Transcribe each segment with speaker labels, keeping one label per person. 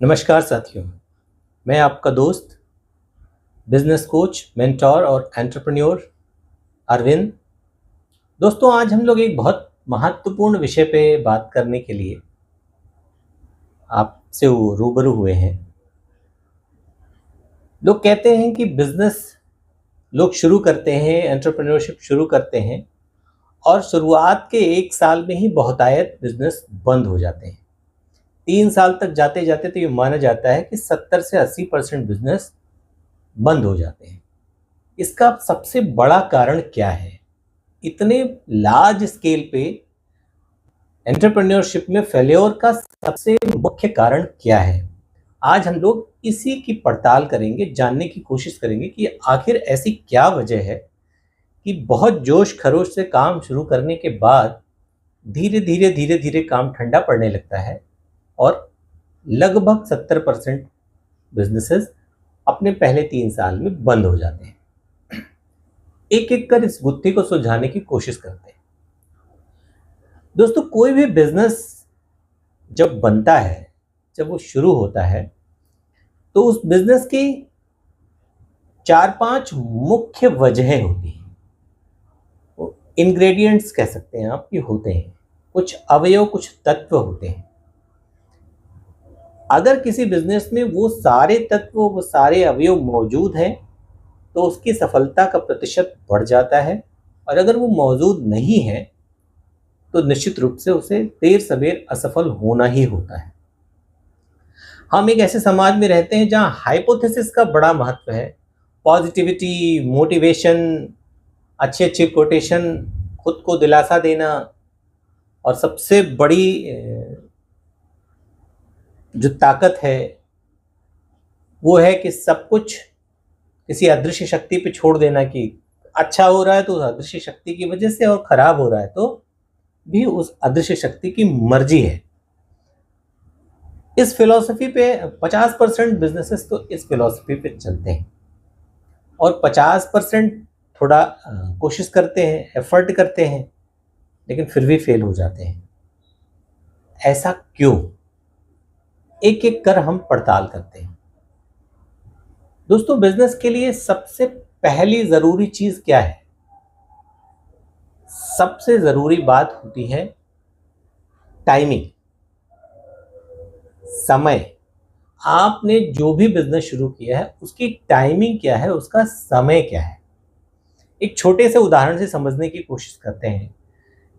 Speaker 1: नमस्कार साथियों, मैं आपका दोस्त, बिजनेस कोच, मेंटोर और एंटरप्रेन्योर अरविंद। दोस्तों, आज हम लोग एक बहुत महत्वपूर्ण विषय पे बात करने के लिए आपसे रूबरू हुए हैं। लोग कहते हैं कि बिजनेस लोग शुरू करते हैं, एंटरप्रेन्योरशिप शुरू करते हैं और शुरुआत के 1 साल में ही बहुतायत बिजनेस बंद हो जाते हैं। 3 साल तक जाते जाते तो ये माना जाता है कि 70 से 80% बिजनेस बंद हो जाते हैं। इसका सबसे बड़ा कारण क्या है? इतने लार्ज स्केल पे एंटरप्रेन्योरशिप में फेल्योर का सबसे मुख्य कारण क्या है? आज हम लोग इसी की पड़ताल करेंगे, जानने की कोशिश करेंगे कि आखिर ऐसी क्या वजह है कि बहुत जोश खरोश से काम शुरू करने के बाद धीरे धीरे काम ठंडा पड़ने लगता है और लगभग 70% बिजनेसेस अपने पहले 3 साल में बंद हो जाते हैं। एक एक कर इस गुत्थी को सुलझाने की कोशिश करते हैं। दोस्तों, कोई भी बिजनेस जब बनता है, जब वो शुरू होता है, तो उस बिजनेस की 4-5 मुख्य वजहें होती हैं। इंग्रेडिएंट्स कह सकते हैं आप कि होते हैं, कुछ अवयव, कुछ तत्व होते हैं। अगर किसी बिजनेस में वो सारे तत्व, वो सारे अवयव मौजूद हैं तो उसकी सफलता का प्रतिशत बढ़ जाता है, और अगर वो मौजूद नहीं है तो निश्चित रूप से उसे देर सवेर असफल होना ही होता है। हम एक ऐसे समाज में रहते हैं जहां हाइपोथेसिस का बड़ा महत्व है। पॉजिटिविटी, मोटिवेशन, अच्छे अच्छे कोटेशन, खुद को दिलासा देना, और सबसे बड़ी जो ताकत है वो है कि सब कुछ किसी अदृश्य शक्ति पे छोड़ देना, कि अच्छा हो रहा है तो उस अदृश्य शक्ति की वजह से, और खराब हो रहा है तो भी उस अदृश्य शक्ति की मर्जी है। इस फिलॉसफी पे 50% बिजनेसेस तो इस फिलॉसफी पे चलते हैं, और 50% थोड़ा कोशिश करते हैं, एफर्ट करते हैं, लेकिन फिर भी फेल हो जाते हैं। ऐसा क्यों? एक एक कर हम पड़ताल करते हैं। दोस्तों, बिजनेस के लिए सबसे पहली जरूरी चीज क्या है? सबसे जरूरी बात होती है टाइमिंग, समय। आपने जो भी बिजनेस शुरू किया है उसकी टाइमिंग क्या है, उसका समय क्या है? एक छोटे से उदाहरण से समझने की कोशिश करते हैं।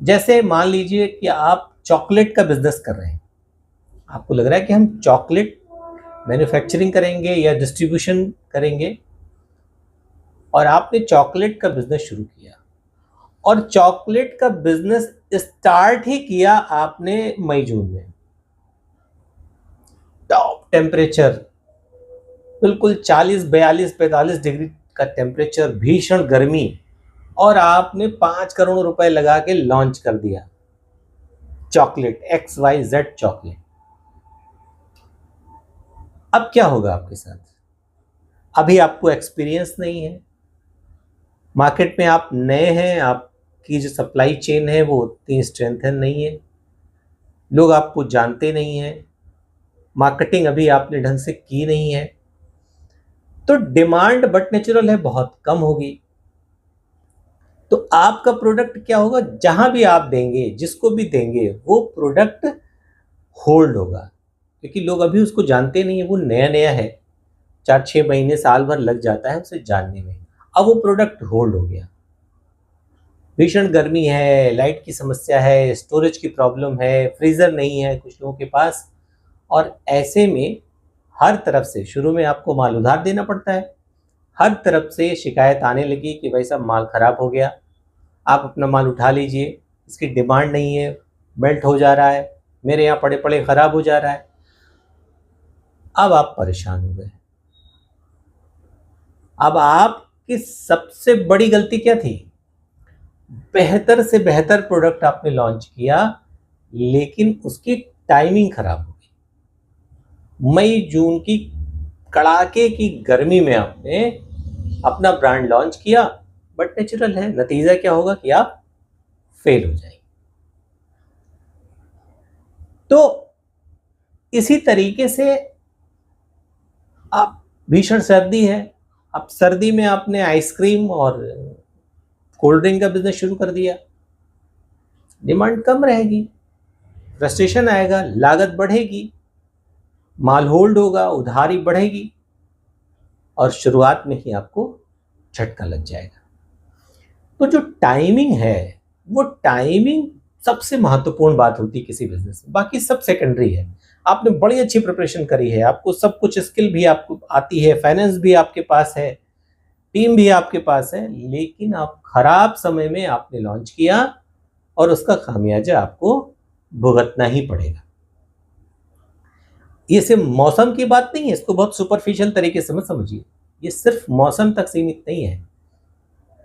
Speaker 1: जैसे मान लीजिए कि आप चॉकलेट का बिजनेस कर रहे हैं। आपको लग रहा है कि हम चॉकलेट मैन्युफैक्चरिंग करेंगे या डिस्ट्रीब्यूशन करेंगे, और आपने चॉकलेट का बिजनेस शुरू किया, और चॉकलेट का बिजनेस स्टार्ट ही किया आपने मई जून में। टॉप टेम्परेचर, बिल्कुल 40, 42, 45 डिग्री का टेम्परेचर, भीषण गर्मी, और आपने 5 करोड़ रुपए लगा के लॉन्च कर दिया चॉकलेट, XYZ चॉकलेट। अब क्या होगा आपके साथ? अभी आपको एक्सपीरियंस नहीं है, मार्केट में आप नए हैं, आपकी जो सप्लाई चेन है वो उतनी स्ट्रेंथन नहीं है, लोग आपको जानते नहीं हैं, मार्केटिंग अभी आपने ढंग से की नहीं है, तो डिमांड बट नेचुरल है बहुत कम होगी। तो आपका प्रोडक्ट क्या होगा? जहां भी आप देंगे, जिसको भी देंगे, वो प्रोडक्ट होल्ड होगा, क्योंकि लोग अभी उसको जानते नहीं है, वो नया नया है। 4-6 महीने, साल भर लग जाता है उसे जानने में। अब वो प्रोडक्ट होल्ड हो गया। भीषण गर्मी है, लाइट की समस्या है, स्टोरेज की प्रॉब्लम है, फ्रीजर नहीं है कुछ लोगों के पास, और ऐसे में हर तरफ से शुरू में आपको माल उधार देना पड़ता है। हर तरफ से शिकायत आने लगी कि भाई साहब माल खराब हो गया, आप अपना माल उठा लीजिए, इसकी डिमांड नहीं है, मेल्ट हो जा रहा है, मेरे यहाँ पड़े पड़े खराब हो जा रहा है। अब आप परेशान हो गए। अब आपकी सबसे बड़ी गलती क्या थी? बेहतर से बेहतर प्रोडक्ट आपने लॉन्च किया, लेकिन उसकी टाइमिंग खराब हो गई। मई जून की कड़ाके की गर्मी में आपने अपना ब्रांड लॉन्च किया, बट नेचुरल है, नतीजा क्या होगा कि आप फेल हो जाएंगे। तो इसी तरीके से आप भीषण सर्दी है, अब सर्दी में आपने आइसक्रीम और कोल्ड ड्रिंक का बिजनेस शुरू कर दिया, डिमांड कम रहेगी, फ्रस्ट्रेशन आएगा, लागत बढ़ेगी, माल होल्ड होगा, उधारी बढ़ेगी और शुरुआत में ही आपको झटका लग जाएगा। तो जो टाइमिंग है, वो टाइमिंग सबसे महत्वपूर्ण बात होती है किसी बिजनेस में, बाकी सब सेकेंडरी है। आपने बड़ी अच्छी प्रिपरेशन करी है, आपको सब कुछ स्किल भी आपको आती है, फाइनेंस भी आपके पास है, टीम भी आपके पास है, लेकिन आप खराब समय में आपने लॉन्च किया और उसका खामियाजा आपको भुगतना ही पड़ेगा। ये सिर्फ मौसम की बात नहीं है, इसको बहुत सुपरफिशियल तरीके से मत समझिए, ये सिर्फ मौसम तक सीमित नहीं है।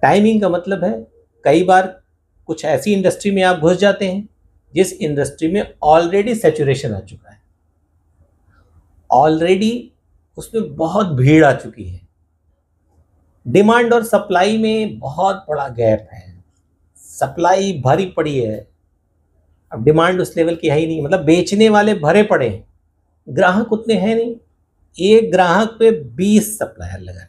Speaker 1: टाइमिंग का मतलब है कई बार कुछ ऐसी इंडस्ट्री में आप घुस जाते हैं जिस इंडस्ट्री में ऑलरेडी सैचुरेशन आ चुका है, ऑलरेडी उसमें बहुत भीड़ आ चुकी है, डिमांड और सप्लाई में बहुत बड़ा गैप है, सप्लाई भरी पड़ी है, अब डिमांड उस लेवल की है ही नहीं, मतलब बेचने वाले भरे पड़े हैं, ग्राहक उतने हैं नहीं, एक ग्राहक पे 20 सप्लायर लगाए,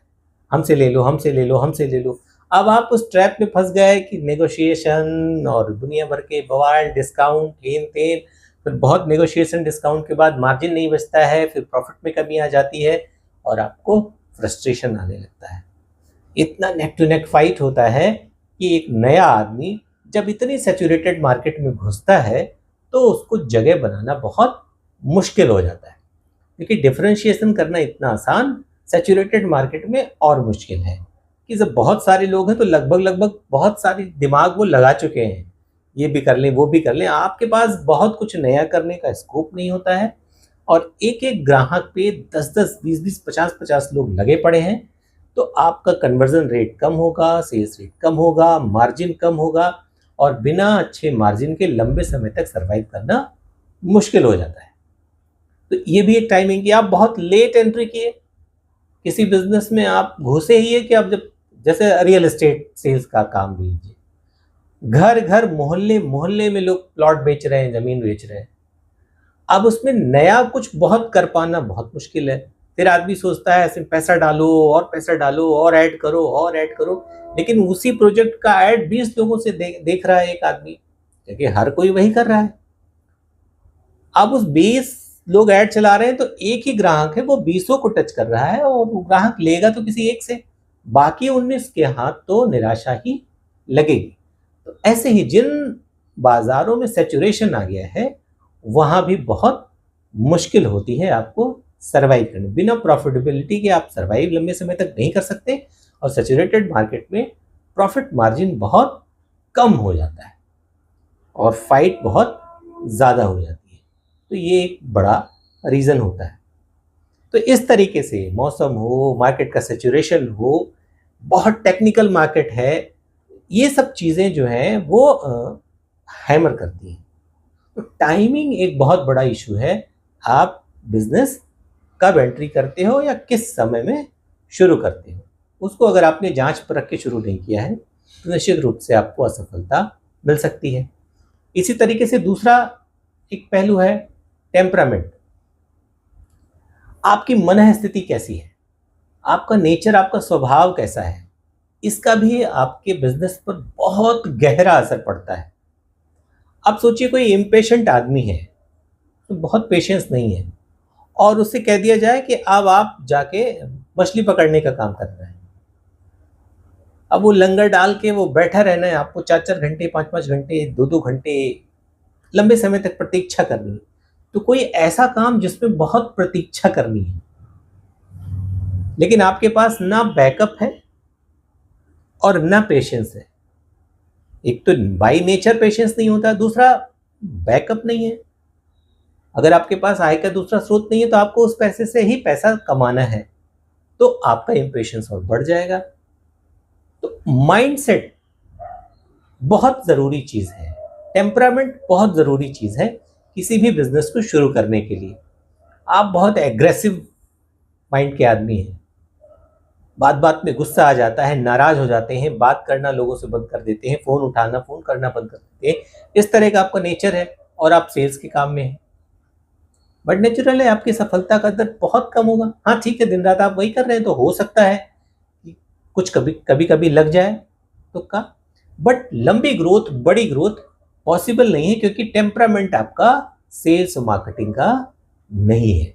Speaker 1: हमसे ले लो, हमसे ले लो, हमसे ले लो। अब आप उस ट्रैप में फंस गए कि नेगोशिएशन और दुनिया भर के बवाल, डिस्काउंट, हेन टेन, फिर बहुत नेगोशिएशन डिस्काउंट के बाद मार्जिन नहीं बचता है, फिर प्रॉफिट में कमी आ जाती है और आपको फ्रस्ट्रेशन आने लगता है। इतना नेक टू नेक फाइट होता है कि एक नया आदमी जब इतनी सैचुरेटेड मार्केट में घुसता है तो उसको जगह बनाना बहुत मुश्किल हो जाता है, क्योंकि डिफरेंशिएशन करना इतना आसान सैचुरेटेड मार्केट में और मुश्किल है कि जब बहुत सारे लोग हैं तो लगभग बहुत सारी दिमाग वो लगा चुके हैं, ये भी कर लें, वो भी कर लें, आपके पास बहुत कुछ नया करने का स्कोप नहीं होता है और एक एक ग्राहक पे 10-10, 20-20, 50-50 लोग लगे पड़े हैं, तो आपका कन्वर्जन रेट कम होगा, सेल्स रेट कम होगा, मार्जिन कम होगा और बिना अच्छे मार्जिन के लंबे समय तक सर्वाइव करना मुश्किल हो जाता है। तो ये भी एक टाइमिंग की, आप बहुत लेट एंट्री किए किसी बिजनेस में, आप घुसे ही है कि आप जब जैसे रियल एस्टेट सेल्स का काम लीजिए, घर घर मोहल्ले मोहल्ले में लोग प्लॉट बेच रहे हैं, जमीन बेच रहे हैं, अब उसमें नया कुछ बहुत कर पाना बहुत मुश्किल है। फिर आदमी सोचता है ऐसे पैसा डालो और पैसा डालो और ऐड करो और ऐड करो, लेकिन उसी प्रोजेक्ट का ऐड 20 लोगों से देख रहा है एक आदमी, क्योंकि हर कोई वही कर रहा है। अब उस 20 लोग ऐड चला रहे हैं तो एक ही ग्राहक है, वो 20 को टच कर रहा है और वो ग्राहक लेगा तो किसी एक से, बाकी 19 के हाथ तो निराशा ही लगेगी। तो ऐसे ही जिन बाजारों में सैचुरेशन आ गया है वहां भी बहुत मुश्किल होती है आपको सर्वाइव करने, बिना प्रॉफिटेबिलिटी के आप सर्वाइव लंबे समय तक नहीं कर सकते और सैचुरेटेड मार्केट में प्रॉफिट मार्जिन बहुत कम हो जाता है और फाइट बहुत ज़्यादा हो जाती है। तो ये एक बड़ा रीज़न होता है। तो इस तरीके से मौसम हो, मार्केट का सैचुरेशन हो, बहुत टेक्निकल मार्केट है, ये सब चीज़ें जो हैं वो हैमर करती हैं। तो टाइमिंग एक बहुत बड़ा इशू है, आप बिजनेस कब एंट्री करते हो या किस समय में शुरू करते हो, उसको अगर आपने जांच परख के शुरू नहीं किया है तो निश्चित रूप से आपको असफलता मिल सकती है। इसी तरीके से दूसरा एक पहलू है टेम्परामेंट। आपकी मन स्थिति कैसी है, आपका नेचर, आपका स्वभाव कैसा है, इसका भी आपके बिजनेस पर बहुत गहरा असर पड़ता है। अब सोचिए कोई इम्पेशेंट आदमी है, तो बहुत पेशेंस नहीं है और उससे कह दिया जाए कि अब आप जाके मछली पकड़ने का काम कर रहे हैं, अब वो लंगर डाल के वो बैठा रहना है, आपको 4-4 घंटे, 5-5 घंटे, 2-2 घंटे लंबे समय तक प्रतीक्षा करनी है। तो कोई ऐसा काम जिसमें बहुत प्रतीक्षा करनी है लेकिन आपके पास ना बैकअप है और ना पेशेंस है, एक तो बाय नेचर पेशेंस नहीं होता, दूसरा बैकअप नहीं है। अगर आपके पास आय का दूसरा स्रोत नहीं है तो आपको उस पैसे से ही पैसा कमाना है, तो आपका इम्पेशेंस और बढ़ जाएगा। तो माइंडसेट बहुत ज़रूरी चीज़ है, टेम्परामेंट बहुत ज़रूरी चीज़ है किसी भी बिजनेस को शुरू करने के लिए। आप बहुत एग्रेसिव माइंड के आदमी हैं, बात बात में गुस्सा आ जाता है, नाराज हो जाते हैं, बात करना लोगों से बंद कर देते हैं, फ़ोन करना बंद कर देते हैं, इस तरह का आपका नेचर है और आप सेल्स के काम में हैं। बट नेचुरल है आपकी सफलता का दर बहुत कम होगा। हाँ ठीक है, दिन रात आप वही कर रहे हैं तो हो सकता है कि कुछ कभी कभी लग जाए तुक्का, बट लंबी ग्रोथ, बड़ी ग्रोथ पॉसिबल नहीं है, क्योंकि टेम्परामेंट आपका सेल्स मार्केटिंग का नहीं है।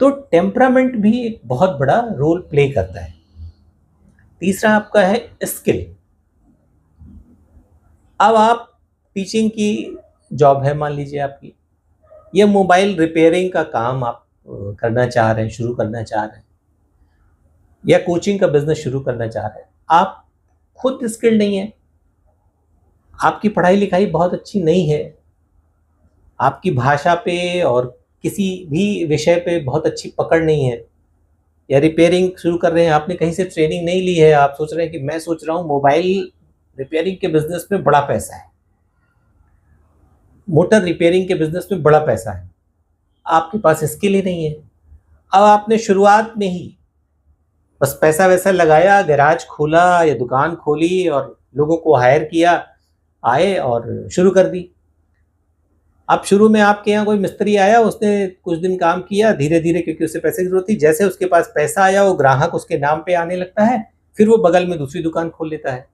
Speaker 1: तो टेम्परामेंट भी एक बहुत बड़ा रोल प्ले करता है। तीसरा आपका है स्किल। अब आप टीचिंग की जॉब है मान लीजिए आपकी, या मोबाइल रिपेयरिंग का काम आप करना चाह रहे हैं, शुरू करना चाह रहे हैं, या कोचिंग का बिजनेस शुरू करना चाह रहे हैं, आप खुद स्किल्ड नहीं है, आपकी पढ़ाई लिखाई बहुत अच्छी नहीं है, आपकी भाषा पे और किसी भी विषय पे बहुत अच्छी पकड़ नहीं है, या रिपेयरिंग शुरू कर रहे हैं, आपने कहीं से ट्रेनिंग नहीं ली है, आप सोच रहे हैं कि मैं सोच रहा हूँ मोबाइल रिपेयरिंग के बिजनेस में बड़ा पैसा है, मोटर रिपेयरिंग के बिजनेस में बड़ा पैसा है, आपके पास स्किल ही नहीं है। अब आपने शुरुआत में ही बस पैसा वैसा लगाया, गैराज खोला या दुकान खोली और लोगों को हायर किया, आए और शुरू कर दी। अब शुरू में आपके यहाँ कोई मिस्त्री आया, उसने कुछ दिन काम किया, धीरे धीरे क्योंकि उसे पैसे की जरूरत थी, जैसे उसके पास पैसा आया वो ग्राहक उसके नाम पे आने लगता है, फिर वो बगल में दूसरी दुकान खोल लेता है,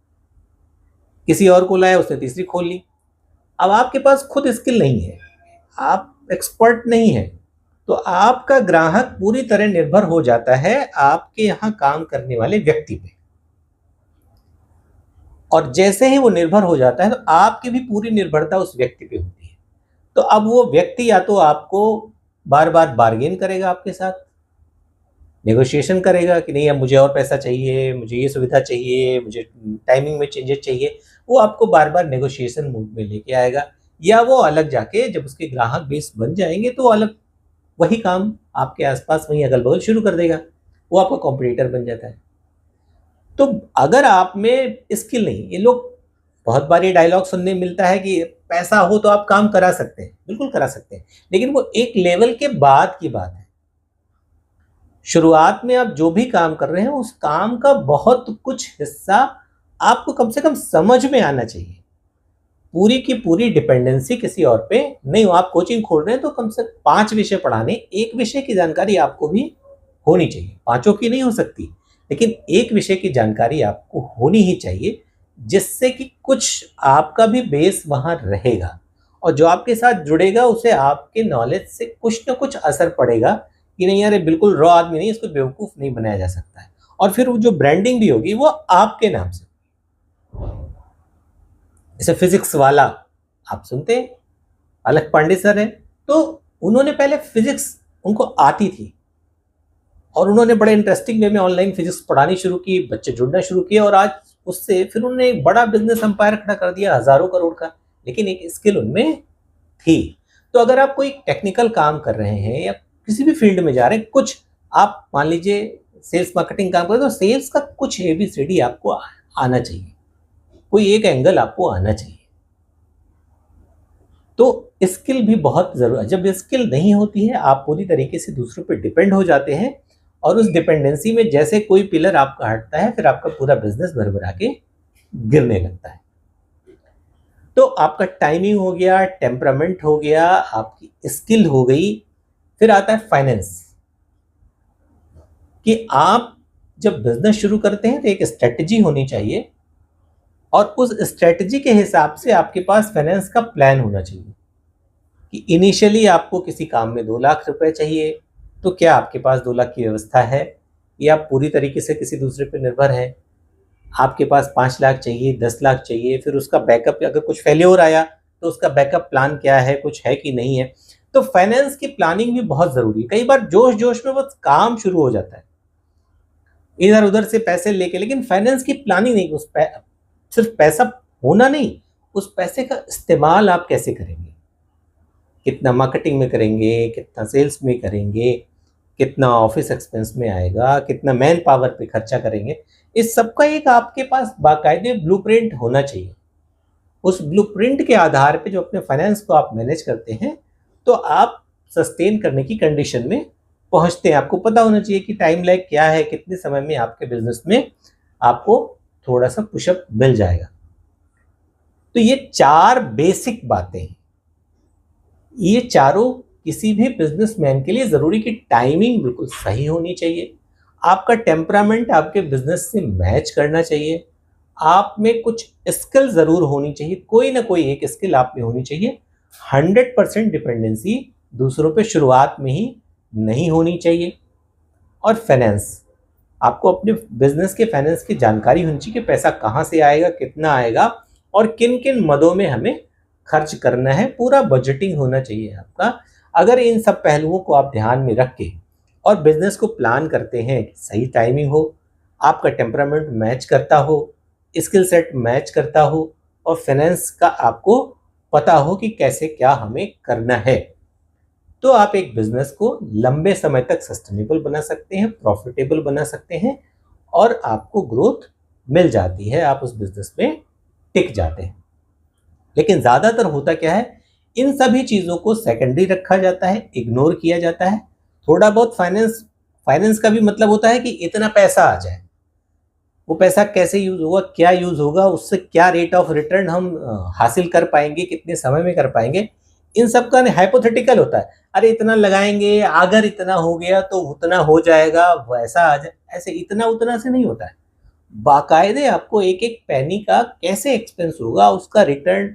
Speaker 1: किसी और को लाया, उसने तीसरी खोल ली। अब आपके पास खुद स्किल नहीं है, आप एक्सपर्ट नहीं है, तो आपका ग्राहक पूरी तरह निर्भर हो जाता है आपके यहाँ काम करने वाले व्यक्ति पे, और जैसे ही वो निर्भर हो जाता है तो आपकी भी पूरी निर्भरता उस व्यक्ति पे होती है। तो अब वो व्यक्ति या तो आपको बार बार बार्गेन करेगा आपके साथ, नेगोशिएशन करेगा कि नहीं अब मुझे और पैसा चाहिए, मुझे ये सुविधा चाहिए, मुझे टाइमिंग में चेंजेस चाहिए, वो आपको बार बार नेगोशिएशन मूड में लेके आएगा, या वो अलग जाके जब उसके ग्राहक बेस बन जाएंगे तो अलग वही काम आपके आसपास वहीं अगल बगल शुरू कर देगा, वो आपका कॉम्पिटिटर बन जाता है। तो अगर आप में स्किल नहीं, ये लोग बहुत बार ये डायलॉग सुनने मिलता है कि पैसा हो तो आप काम करा सकते हैं, बिल्कुल करा सकते हैं, लेकिन वो एक लेवल के बाद की बात है। शुरुआत में आप जो भी काम कर रहे हैं उस काम का बहुत कुछ हिस्सा आपको कम से कम समझ में आना चाहिए, पूरी की पूरी डिपेंडेंसी किसी और पे नहीं हो। आप कोचिंग खोल रहे हैं तो कम से कम 5 विषय पढ़ाने, एक विषय की जानकारी आपको भी होनी चाहिए, पांचों की नहीं हो सकती, लेकिन एक विषय की जानकारी आपको होनी ही चाहिए, जिससे कि कुछ आपका भी बेस वहां रहेगा, और जो आपके साथ जुड़ेगा उसे आपके नॉलेज से कुछ ना कुछ असर पड़ेगा कि नहीं यार ये बिल्कुल रॉ आदमी नहीं, इसको बेवकूफ नहीं बनाया जा सकता है। और फिर वो जो ब्रांडिंग भी होगी वो आपके नाम से। जैसे फिजिक्स वाला आप सुनते हैं, अलख पांडे सर है, तो उन्होंने पहले फिजिक्स उनको आती थी और उन्होंने बड़े इंटरेस्टिंग वे में ऑनलाइन फिजिक्स पढ़ानी शुरू की, बच्चे जुड़ना शुरू किए, और आज उससे फिर उन्होंने एक बड़ा बिजनेस एम्पायर खड़ा कर दिया हजारों करोड़ का, लेकिन एक स्किल उनमें थी। तो अगर आप कोई टेक्निकल काम कर रहे हैं या किसी भी फील्ड में जा रहे हैं, कुछ आप मान लीजिए सेल्स मार्केटिंग काम कर रहे हैं, तो सेल्स का कुछ एबीसीडी आपको आना चाहिए, कोई एक एंगल आपको आना चाहिए। तो स्किल भी बहुत जरूरी है। जब स्किल नहीं होती है आप पूरी तरीके से दूसरों पर डिपेंड हो जाते हैं, और उस डिपेंडेंसी में जैसे कोई पिलर आपका हटता है फिर आपका पूरा बिजनेस भरभरा के गिरने लगता है। तो आपका टाइमिंग हो गया, टेम्परामेंट हो गया, आपकी स्किल हो गई, फिर आता है फाइनेंस, कि आप जब बिजनेस शुरू करते हैं तो एक स्ट्रेटजी होनी चाहिए, और उस स्ट्रेटजी के हिसाब से आपके पास फाइनेंस का प्लान होना चाहिए कि इनिशियली आपको किसी काम में 2 लाख रुपए चाहिए, तो क्या आपके पास 2 लाख की व्यवस्था है, या आप पूरी तरीके से किसी दूसरे पर निर्भर हैं, आपके पास 5 लाख चाहिए, 10 लाख चाहिए, फिर उसका बैकअप, अगर कुछ फेल्योर आया तो उसका बैकअप प्लान क्या है, कुछ है कि नहीं है। तो फाइनेंस की प्लानिंग भी बहुत जरूरी है। कई बार जोश जोश में बस काम शुरू हो जाता है इधर उधर से पैसे लेके, लेकिन फाइनेंस की प्लानिंग नहीं, सिर्फ पैसा होना नहीं, उस पैसे का इस्तेमाल आप कैसे करेंगे, कितना मार्केटिंग में करेंगे, कितना सेल्स में करेंगे, कितना ऑफिस एक्सपेंस में आएगा, कितना मैन पावर पे खर्चा करेंगे, इस सब का एक आपके पास बाकायदे ब्लूप्रिंट होना चाहिए। उस ब्लूप्रिंट के आधार पे जो अपने फाइनेंस को आप मैनेज करते हैं तो आप सस्टेन करने की कंडीशन में पहुंचते हैं। आपको पता होना चाहिए कि टाइम लाइक क्या है, कितने समय में आपके बिजनेस में आपको थोड़ा सा पुशअप मिल जाएगा। तो ये 4 बेसिक बातें हैं, ये चारों किसी भी बिजनेसमैन के लिए ज़रूरी कि टाइमिंग बिल्कुल सही होनी चाहिए, आपका टेम्परामेंट आपके बिजनेस से मैच करना चाहिए, आप में कुछ स्किल ज़रूर होनी चाहिए, कोई ना कोई एक स्किल आप में होनी चाहिए। 100% डिपेंडेंसी दूसरों पे शुरुआत में ही नहीं होनी चाहिए। और फाइनेंस, आपको अपने बिजनेस के फाइनेंस की जानकारी होनी चाहिए कि पैसा कहाँ से आएगा, कितना आएगा और किन किन मदों में हमें खर्च करना है। पूरा बजटिंग होना चाहिए आपका। अगर इन सब पहलुओं को आप ध्यान में रख के और बिजनेस को प्लान करते हैं, सही टाइमिंग हो, आपका टेम्परामेंट मैच करता हो, स्किल सेट मैच करता हो और फाइनेंस का आपको पता हो कि कैसे क्या हमें करना है, तो आप एक बिजनेस को लंबे समय तक सस्टेनेबल बना सकते हैं, प्रॉफिटेबल बना सकते हैं और आपको ग्रोथ मिल जाती है, आप उस बिजनेस में टिक जाते हैं। लेकिन ज़्यादातर होता क्या है, इन सभी चीज़ों को सेकेंडरी रखा जाता है, इग्नोर किया जाता है। थोड़ा बहुत फाइनेंस का भी मतलब होता है कि इतना पैसा आ जाए, वो पैसा कैसे यूज़ होगा, क्या यूज़ होगा, उससे क्या रेट ऑफ रिटर्न हम हासिल कर पाएंगे, कितने समय में कर पाएंगे, इन सब का हाइपोथेटिकल होता है। अरे इतना लगाएंगे, अगर इतना हो गया तो उतना हो जाएगा, वैसा आ जाए, ऐसे इतना उतना से नहीं होता है। बाकायदे आपको एक एक पैनी का कैसे एक्सपेंस होगा, उसका रिटर्न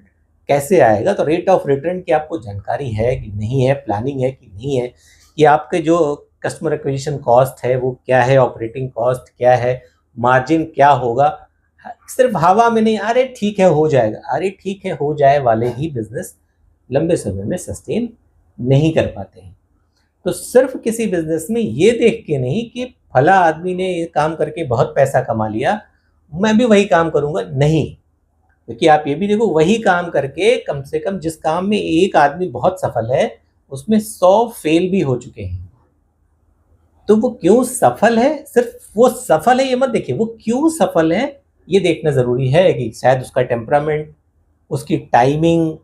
Speaker 1: कैसे आएगा, तो रेट ऑफ रिटर्न की आपको जानकारी है कि नहीं है, प्लानिंग है कि नहीं है, कि आपके जो कस्टमर एक्विजिशन कॉस्ट है वो क्या है, ऑपरेटिंग कॉस्ट क्या है, मार्जिन क्या होगा। सिर्फ हवा में नहीं, अरे ठीक है हो जाएगा, अरे ठीक है हो जाए वाले ही बिजनेस लंबे समय में सस्टेन नहीं कर पाते हैं। तो सिर्फ किसी बिजनेस में ये देख के नहीं कि फला आदमी ने ये काम करके बहुत पैसा कमा लिया, मैं भी वही काम करूंगा, नहीं। क्योंकि आप ये भी देखो, वही काम करके कम से कम जिस काम में एक आदमी बहुत सफल है, उसमें 100 फेल भी हो चुके हैं। तो वो क्यों सफल है, सिर्फ वो सफल है ये मत देखिए, वो क्यों सफल है ये देखना जरूरी है कि शायद उसका टेम्परामेंट, उसकी टाइमिंग,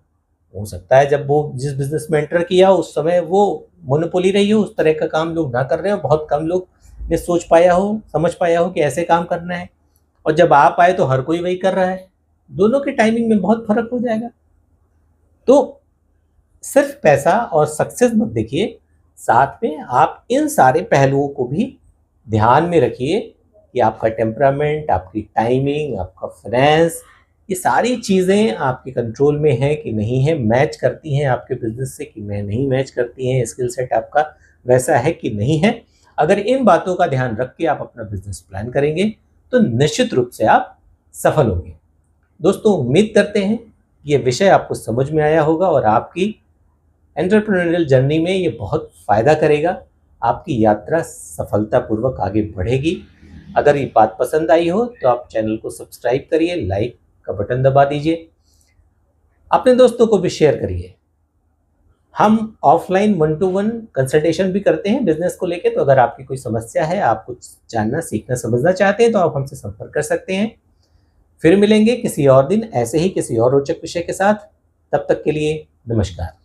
Speaker 1: हो सकता है जब वो जिस बिजनेस में एंटर किया उस समय वो मोनोपोली रही हो, उस तरह का काम लोग ना कर रहे हो, बहुत कम लोग ने सोच पाया हो, समझ पाया हो कि ऐसे काम करना है, और जब आप आए तो हर कोई वही कर रहा है। दोनों के टाइमिंग में बहुत फर्क हो जाएगा। तो सिर्फ पैसा और सक्सेस मत देखिए, साथ में आप इन सारे पहलुओं को भी ध्यान में रखिए कि आपका टेम्परामेंट, आपकी टाइमिंग, आपका फाइनेंस, ये सारी चीज़ें आपके कंट्रोल में है कि नहीं है, मैच करती हैं आपके बिजनेस से कि नहीं मैच करती हैं, स्किल सेट आपका वैसा है कि नहीं है। अगर इन बातों का ध्यान रख के आप अपना बिजनेस प्लान करेंगे तो निश्चित रूप से आप सफल होंगे। दोस्तों, उम्मीद करते हैं ये विषय आपको समझ में आया होगा और आपकी एंटरप्रेन्योरियल जर्नी में ये बहुत फ़ायदा करेगा, आपकी यात्रा सफलतापूर्वक आगे बढ़ेगी। अगर ये बात पसंद आई हो तो आप चैनल को सब्सक्राइब करिए, लाइक का बटन दबा दीजिए, अपने दोस्तों को भी शेयर करिए। हम ऑफलाइन 1-to-1 कंसल्टेशन भी करते हैं बिजनेस को लेके, तो अगर आपकी कोई समस्या है, आप कुछ जानना, सीखना, समझना चाहते हैं तो आप हमसे संपर्क कर सकते हैं। फिर मिलेंगे किसी और दिन ऐसे ही किसी और रोचक विषय के साथ। तब तक के लिए नमस्कार।